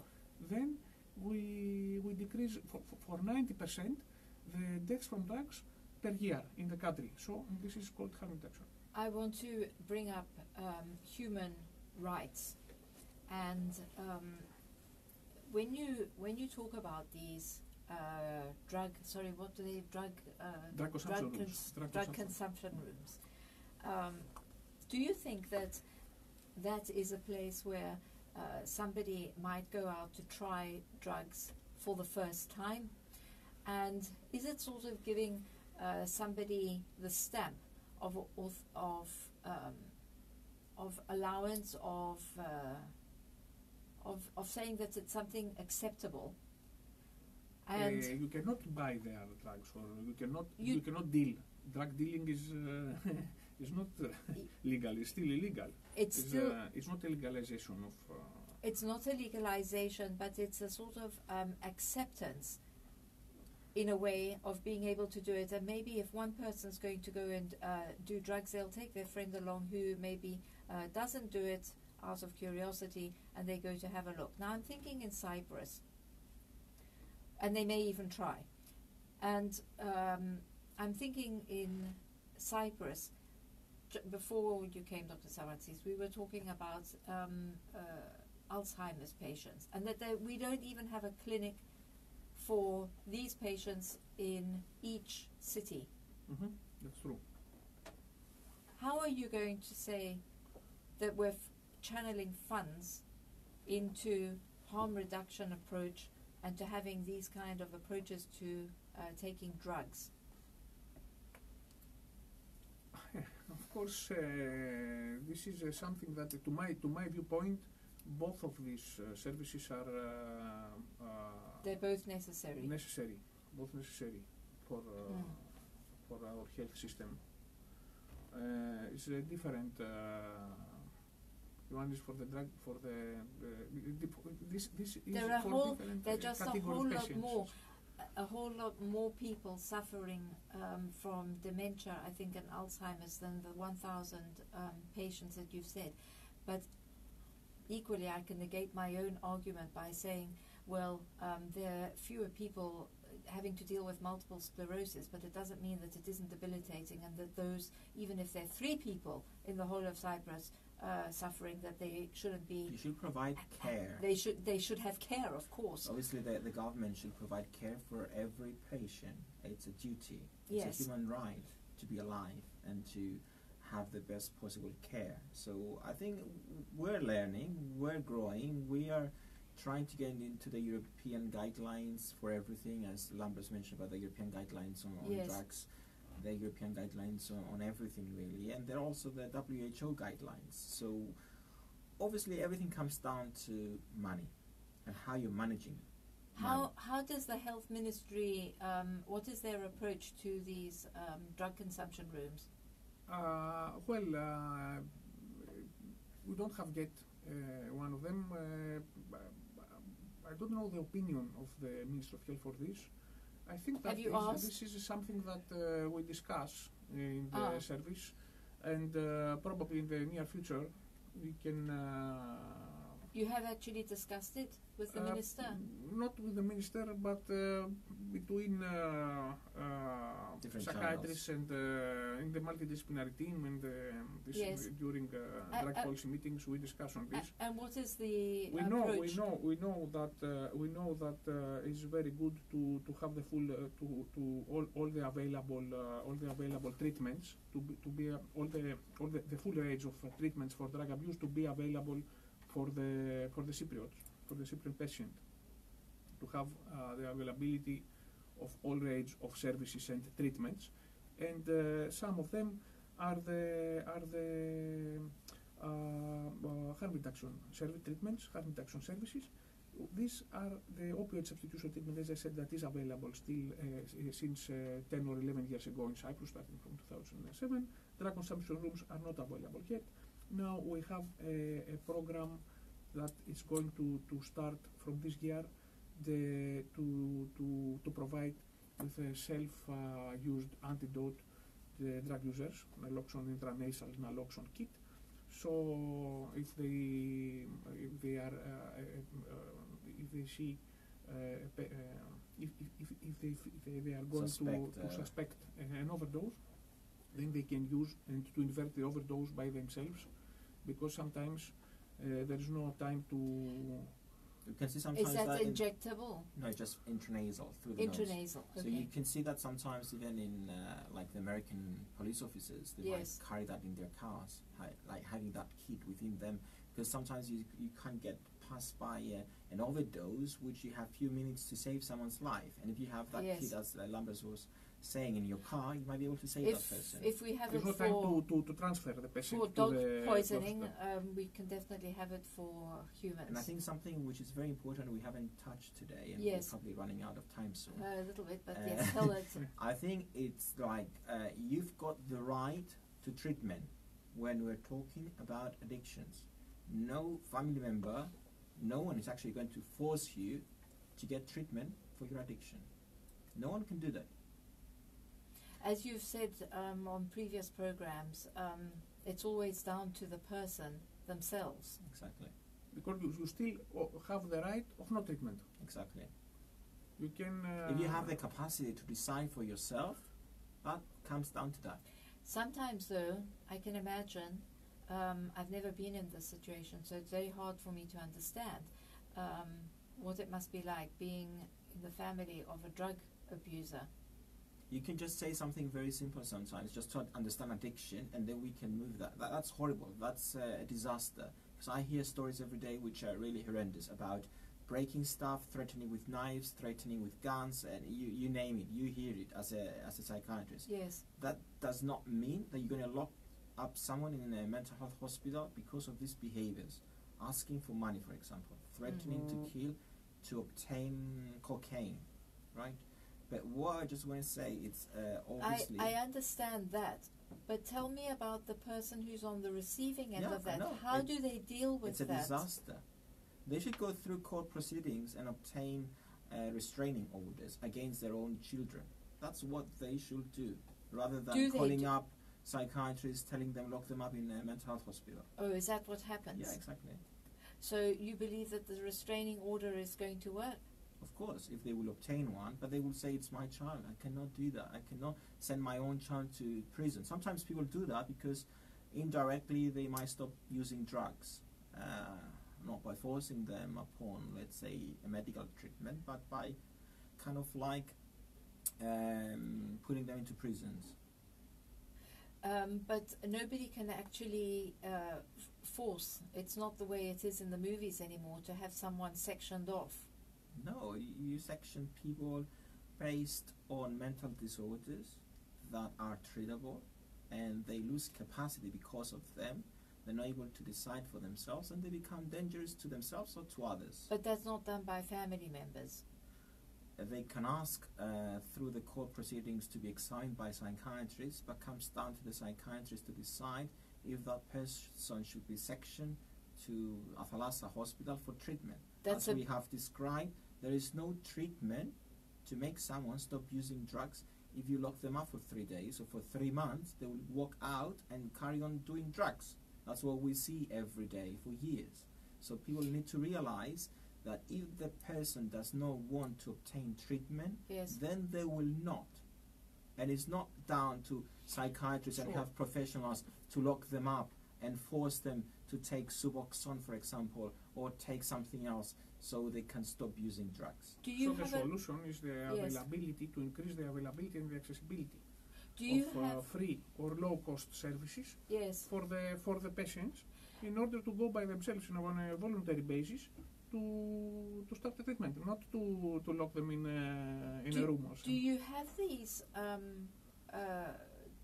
then we decrease for 90% the deaths from drugs per year in the country. So this is called harm reduction. I want to bring up human rights, and when you talk about these drug consumption rooms, do you think that is a place where somebody might go out to try drugs for the first time, and is it sort of giving somebody the stamp of allowance of saying that it's something acceptable? And you cannot buy their drugs, or you cannot deal. Drug dealing is is not legal. It's still illegal. It's not a legalization of. It's not a legalization, but it's a sort of acceptance, in a way, of being able to do it. And maybe if one person's going to go and do drugs, they'll take their friend along who maybe doesn't do it out of curiosity, and they go to have a look. Now I'm thinking in Cyprus, and they may even try. And I'm thinking in Cyprus, before you came, Dr. Samartzis, we were talking about Alzheimer's patients, and that we don't even have a clinic for these patients in each city. Mm-hmm. That's true. How are you going to say that we're channeling funds into harm reduction approach and to having these kind of approaches to taking drugs? Of course, this is something that, to my viewpoint, both of these services are they're both necessary. Both necessary for our health system. It's a different. One is for the drug, for this is there are for different there are just patients. a whole lot more people suffering from dementia, I think, and Alzheimer's than the 1,000 patients that you've said. But equally, I can negate my own argument by saying, well, there are fewer people having to deal with multiple sclerosis, but it doesn't mean that it isn't debilitating, and that those, even if there are 3 people in the whole of Cyprus suffering, that they shouldn't be. You should provide care. They should have care, of course. Obviously, the government should provide care for every patient. It's a duty. It's Yes. a human right to be alive and to have the best possible care. So I think we're learning, we're growing, we are trying to get into the European guidelines for everything, as Lambros mentioned about the European guidelines on Yes. drugs, the European guidelines on everything really, and there are also the WHO guidelines. So obviously everything comes down to money and how you're managing money. How does the health ministry, what is their approach to these drug consumption rooms? We don't have yet one of them. I don't know the opinion of the Minister of Health for this. I think that this is something that we discuss in the service, and probably in the near future we can. You have actually discussed it with the minister? Not with the minister, but between psychiatrists and in the multidisciplinary team, and during drug policy meetings we discuss on this. And what is the approach? We know that it's very good to have the full all the available treatments to be all the full range of treatments for drug abuse to be available for the Cypriots, for the Cypriot patient, to have the availability of all range of services and treatments, and some of them are the harm reduction treatments, harm reduction services. These are the opioid substitution treatment, as I said, that is available still since 10 or 11 years ago in Cyprus, starting from 2007. Drug consumption rooms are not available yet. Now we have a program that is going to start from this year to provide with a self-used antidote the drug users, naloxone intranasal naloxone kit. So if they see if they are going to suspect an overdose, then they can use and to invert the overdose by themselves, because sometimes there is no time to. You can see sometimes is that injectable? No, just intranasal through the nose. Okay. So you can see that sometimes even in like the American police officers, they might carry that in their cars, like having that kit within them, because sometimes you can't get passed by an overdose, which you have few minutes to save someone's life, and if you have that kit, as Lambert was saying, in your car, you might be able to save that person. If we have There's it no for time to transfer the patient for to dog the poisoning, we can definitely have it for humans. And I think something which is very important we haven't touched today, and we're probably running out of time soon. A little bit, but yes, tell it. I think it's like you've got the right to treatment when we're talking about addictions. No family member, no one is actually going to force you to get treatment for your addiction. No one can do that. As you've said on previous programs, it's always down to the person themselves. Exactly. Because you still have the right of no treatment. Exactly. You can. If you have the capacity to decide for yourself, that comes down to that. Sometimes, though, I can imagine. I've never been in this situation, so it's very hard for me to understand what it must be like being in the family of a drug abuser. You can just say something very simple sometimes, just to understand addiction, and then we can move that. That's horrible. That's a disaster. Because I hear stories every day which are really horrendous about breaking stuff, threatening with knives, threatening with guns, and you name it. You hear it as a psychiatrist. Yes. That does not mean that you're going to lock up someone in a mental health hospital because of these behaviors. Asking for money, for example. Threatening to kill to obtain cocaine, right? But what I just want to say, it's obviously. I understand that, but tell me about the person who's on the receiving end of that. How do they deal with that? It's a disaster. They should go through court proceedings and obtain restraining orders against their own children. That's what they should do, rather than calling up psychiatrists, telling them lock them up in a mental health hospital. Oh, is that what happens? Yeah, exactly. So you believe that the restraining order is going to work? Of course, if they will obtain one, but they will say it's my child. I cannot do that. I cannot send my own child to prison. Sometimes people do that because indirectly they might stop using drugs, not by forcing them upon, let's say, a medical treatment, but by kind of like putting them into prisons. But nobody can actually force. It's not the way it is in the movies anymore to have someone sectioned off. No, you section people based on mental disorders that are treatable, and they lose capacity because of them. They're not able to decide for themselves, and they become dangerous to themselves or to others. But that's not done by family members. They can ask through the court proceedings to be examined by psychiatrists, but comes down to the psychiatrist to decide if that person should be sectioned to Athalassa Hospital for treatment. As we have described, there is no treatment to make someone stop using drugs. If you lock them up for 3 days or for 3 months, they will walk out and carry on doing drugs. That's what we see every day for years. So people need to realize that if the person does not want to obtain treatment, then they will not. And it's not down to psychiatrists and health professionals to lock them up and force them to take Suboxone, for example, or take something else so they can stop using drugs. So the solution is the availability, to increase the availability and the accessibility of free or low-cost services for the patients, in order to go by themselves on a voluntary basis to start the treatment, not to lock them in a room or something. Do you have these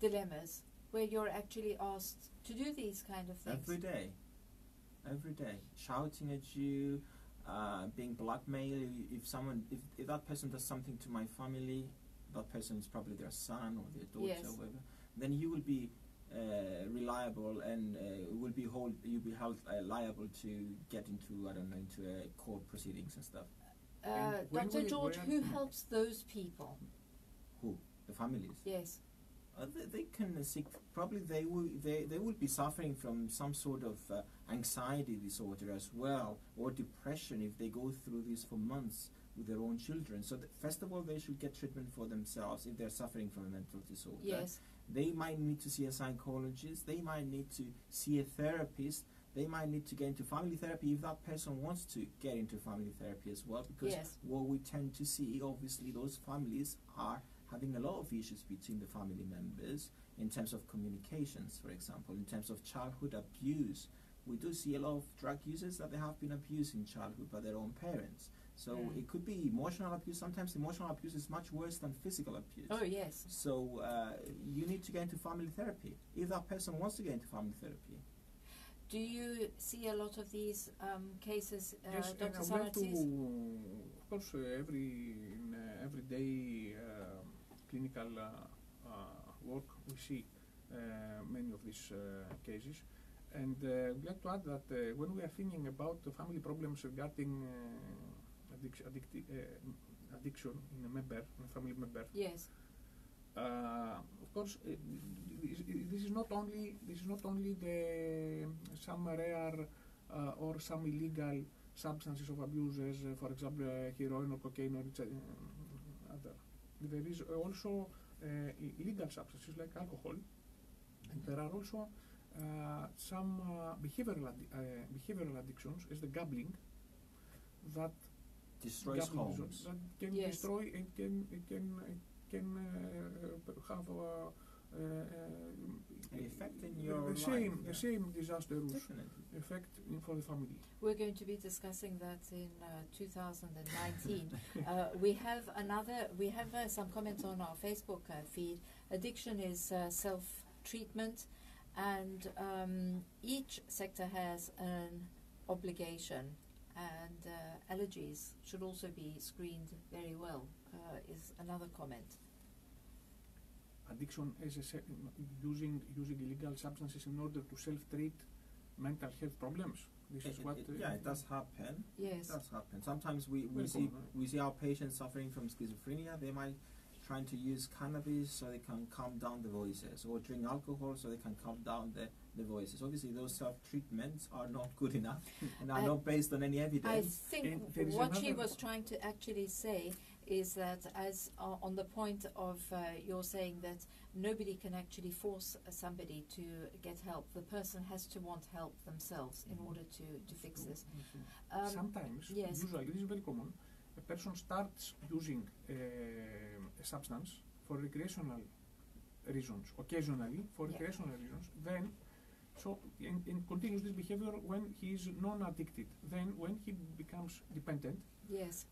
dilemmas where you're actually asked to do these kind of things? Every day, shouting at you, being blackmailed. If that person does something to my family, that person is probably their son or their daughter, Yes. or whatever. Then you will be reliable and you'll be held liable to get into court proceedings and stuff. And when Dr. we George, were- who helps those people? Who? The families. Yes. They can seek. Probably they will be suffering from some sort of anxiety disorder as well, or depression if they go through this for months with their own children. So first of all, they should get treatment for themselves if they're suffering from a mental disorder. Yes. They might need to see a psychologist. They might need to see a therapist. They might need to get into family therapy if that person wants to get into family therapy as well. Because Yes. what we tend to see, obviously, those families are having a lot of issues between the family members in terms of communications, for example, in terms of childhood abuse. We do see a lot of drug users that they have been abused in childhood by their own parents. So it could be emotional abuse. Sometimes emotional abuse is much worse than physical abuse. Oh, yes. So you need to get into family therapy if that person wants to get into family therapy. Do you see a lot of these cases, Yes, Dr. and I would like to, Samartzis? of course, everyday clinical work, we see many of these cases. And I'd like to add that when we are thinking about the family problems regarding addiction in a family member, Yes. of course, this is not only some rare or some illegal substances of abuse, as for example heroin or cocaine or other. There is also illegal substances like alcohol, and there are also some behavioral addictions, as the gambling, that Destroys homes. that can Yes. destroy and can have An effect in your the life. same disastrous Definitely. effect for the family. We're going to be discussing that in 2019. We have some comments on our Facebook feed. Addiction is self-treatment, and each sector has an obligation, and allergies should also be screened very well, is another comment. Addiction is using illegal substances in order to self-treat mental health problems. This is what. It does happen. Yes. It does happen. Sometimes we see our patients suffering from schizophrenia. They might trying to use cannabis so they can calm down the voices, or drink alcohol so they can calm down the voices. Obviously, those self-treatments are not good enough and are not based on any I evidence. think what she was trying to actually say is that, as on the point of you're saying that nobody can actually force somebody to get help. The person has to want help themselves in order to fix this. Sometimes, yes. usually, this is very common, a person starts using a substance for recreational reasons, occasionally for recreational reasons, then and continues this behavior when he is non-addicted. Then when he becomes dependent, yes,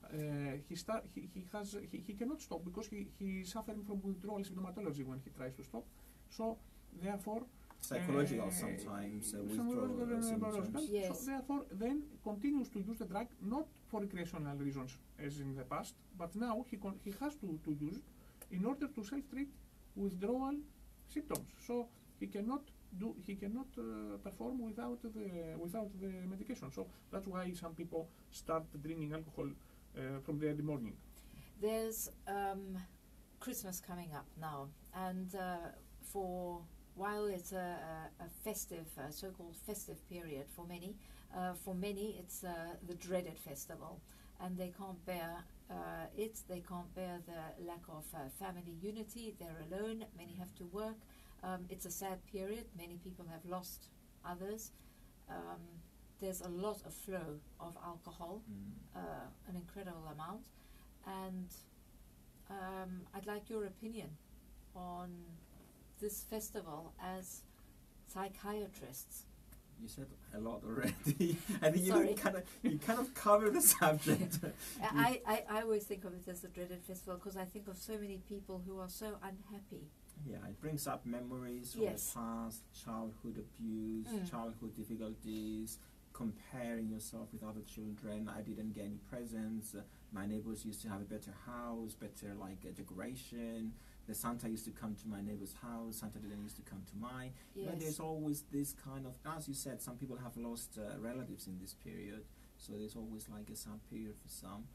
he cannot stop because he is suffering from withdrawal symptomatology when he tries to stop. So therefore, Psychological sometimes withdrawal symptoms. Yes. So therefore, then continues to use the drug not for recreational reasons as in the past, but now he has to use it in order to self-treat withdrawal symptoms. So he cannot perform without the medication. So that's why some people start drinking alcohol from the early morning. there's Christmas coming up now, and while it's a festive, so-called festive period for many it's the dreaded festival, and they can't bear they can't bear the lack of family unity. They're alone, many have to work. It's a sad period, many people have lost others. There's a lot of flow of alcohol, an incredible amount, and I'd like your opinion on this festival as psychiatrists. You said a lot already. I think Sorry. you kind of covered the subject. I always think of it as the dreaded festival because I think of so many people who are so unhappy Yeah, it brings up memories from Yes. the past, childhood abuse, childhood difficulties, comparing yourself with other children. I didn't get any presents. My neighbors used to have a better house, better decoration. The Santa used to come to my neighbor's house. Santa didn't used to come to mine. You know, Yes. there's always this kind of, as you said, some people have lost relatives in this period. So there's always like a sad period for some.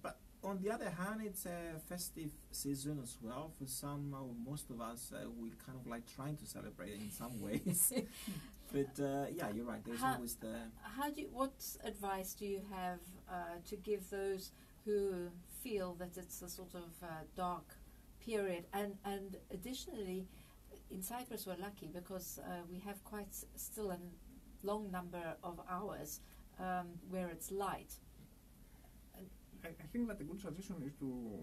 But on the other hand, it's a festive season as well. For some, most of us, we kind of like trying to celebrate it in some ways. But yeah, you're right. There's always the. What advice do you have to give those who feel that it's a sort of dark period? And additionally, in Cyprus we're lucky because we have quite still a long number of hours where it's light. I think that a good suggestion is to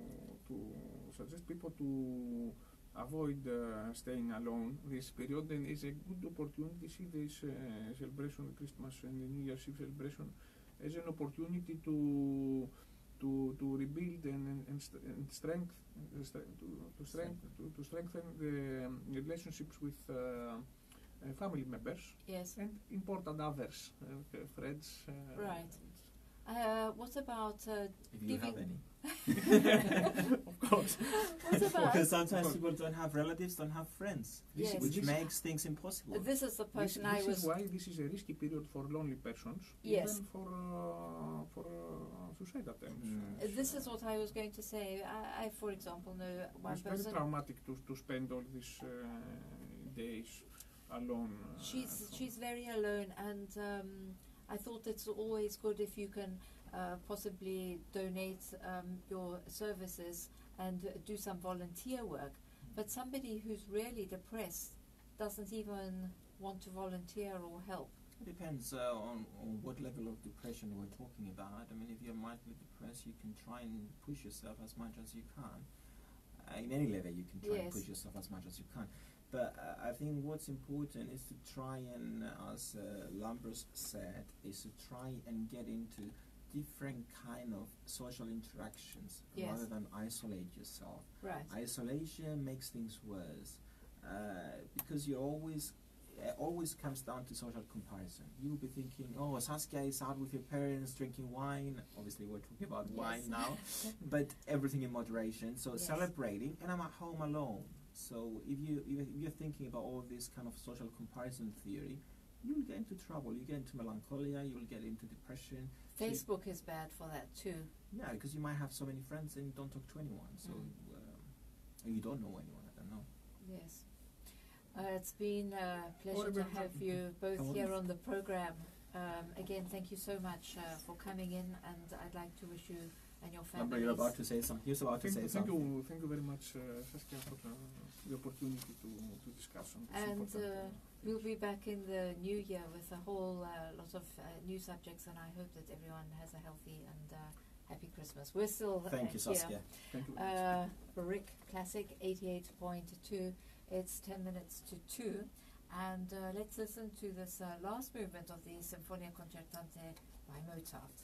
suggest people to avoid staying alone this period, and it's a good opportunity to see this celebration, the Christmas and the New Year's Eve celebration, as an opportunity to rebuild and strengthen the relationships with family members. Yes. And important others, friends. Right. What about If you have giving? any. Of course. What about? Because sometimes people don't have relatives, don't have friends, Yes. which makes things impossible. This is the person This I was. is why this is a risky period for lonely persons, Yes. even for suicidal attempts. This is what I was going to say. I for example, know one It's very person. traumatic to spend all these days alone. She's very alone, and I thought it's always good if you can possibly donate your services and do some volunteer work. But somebody who's really depressed doesn't even want to volunteer or help. It depends on what level of depression we're talking about. I mean, if you're mildly depressed, you can try and push yourself as much as you can. In any level, you can try and Yes. push yourself as much as you can. But I think what's important is to try and, as Lambros said, is to try and get into different kind of social interactions Yes. rather than isolate yourself. Right. Isolation makes things worse because you always comes down to social comparison. You'll be thinking, oh, Saskia is out with your parents drinking wine. Obviously, we're talking about wine now, but everything in moderation. So Yes. celebrating, and I'm at home alone. So if you're thinking about all this kind of social comparison theory, you'll get into trouble. You get into melancholia. You'll get into depression. Facebook is bad for that too. Yeah, because you might have so many friends and you don't talk to anyone. So or you don't know anyone. I don't know. Yes. It's been a pleasure to have you both here on the program. Again, thank you so much for coming in, and I'd like to wish you and your family. You're about to say something. You're about to say something. Thank you very much, Saskia, for the opportunity to discuss on this And important we'll be back in the new year with a whole lot of new subjects, and I hope that everyone has a healthy and happy Christmas. We're still Thank you, here. Saskia. Thank you very much. Barik Classic 88.2. It's 10 minutes to 2. And let's listen to this last movement of the Sinfonia Concertante by Mozart.